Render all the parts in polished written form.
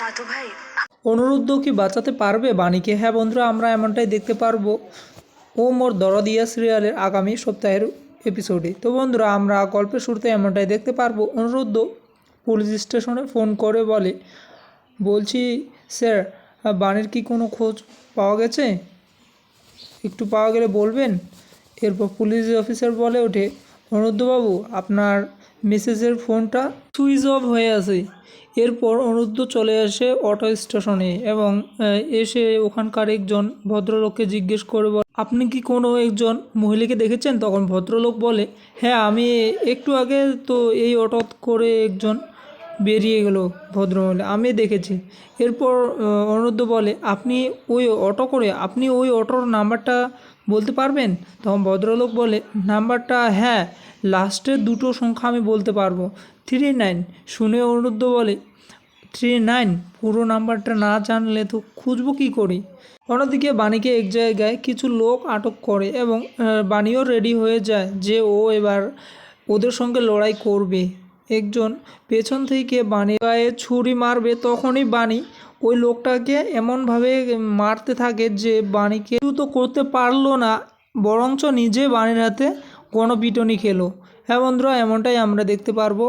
দাদু ভাই অনুরুদ্ধ কি বাঁচাতে পারবে বাণীকে? হ্যাঁ বন্ধুরা, আমরা এমনটাই দেখতে পারবো ও মোর দরদিয়া সিরিয়ালের আগামী সপ্তাহের এপিসোডে। তো বন্ধুরা, আমরা গল্পের শুরুতে এমনটাই দেখতে পারবো অনুরুদ্ধ পুলিশ স্টেশনে ফোন করে বলে, বলছি স্যার, বাণীর কি কোনো খোঁজ পাওয়া গেছে? একটু পাওয়া গেলে বলবেন। এরপর পুলিশ অফিসার বলে ওঠে, অনুরুদ্ধবাবু, আপনার মিসেসের ফোনটা সুইচ অফ হয়ে আছে। এরপর অনুরুদ্ধ চলে আসে অটো স্টেশনে এবং এসে ওখানকার একজন ভদ্রলোককে জিজ্ঞেস করে বলে, আপনি কি কোনো একজন মহিলাকে দেখেছেন? তখন ভদ্রলোক বলে, হ্যাঁ, আমি একটু আগে তো এই অটো করে একজন বেরিয়ে গেল ভদ্রমহিলা, আমি দেখেছি। এরপর অনুরুদ্ধ বলে, আপনি ওই অটোর নাম্বারটা বলতে পারবেন? তখন ভদ্রলোক বলে, নাম্বারটা, হ্যাঁ, লাস্টের দুটো সংখ্যা আমি বলতে পারবো, 39। শুনে অনুরুদ্ধ বলে, 39? পুরো নাম্বারটা না জানলে তো খুঁজবো কী করি? অন্যদিকে বাণীকে এক জায়গায় কিছু লোক আটক করে এবং বাণীও রেডি হয়ে যায় যে ও এবার ওদের সঙ্গে লড়াই করবে। একজন পেছন থেকে বাণীর গায়ে ছুরি মারবে, তখনই বাণী ওই লোকটাকে এমনভাবে মারতে থাকে যে বাণীকে কিছু তো করতে পারলো না, বরঞ্চ নিজে বাণীর হাতে গণপিটুনি খেলো। হ্যাঁ বন্ধুরা, এমনটাই আমরা দেখতে পারবো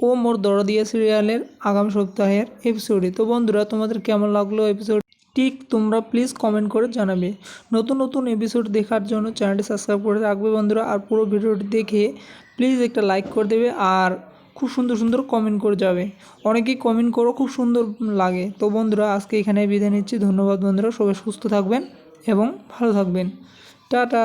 ও মোর দরদিয়া সিরিয়ালের আগামী সপ্তাহের এপিসোডে। তো বন্ধুরা, তোমাদের কেমন লাগলো এপিসোড ঠিক তোমরা প্লিজ কমেন্ট করে জানাবে। নতুন নতুন এপিসোড দেখার জন্য চ্যানেলটি সাবস্ক্রাইব করে রাখবে বন্ধুরা। আর পুরো ভিডিওটি দেখে প্লিজ একটা লাইক করে দেবে আর খুব সুন্দর সুন্দর কমেন্ট করে যাবে। অনেকেই কমেন্ট করো, খুব সুন্দর লাগে। তো বন্ধুরা, আজকে এখানে বিদায় নিচ্ছি। ধন্যবাদ বন্ধুরা, সবাই সুস্থ থাকবেন এবং ভালো থাকবেন। টাটা।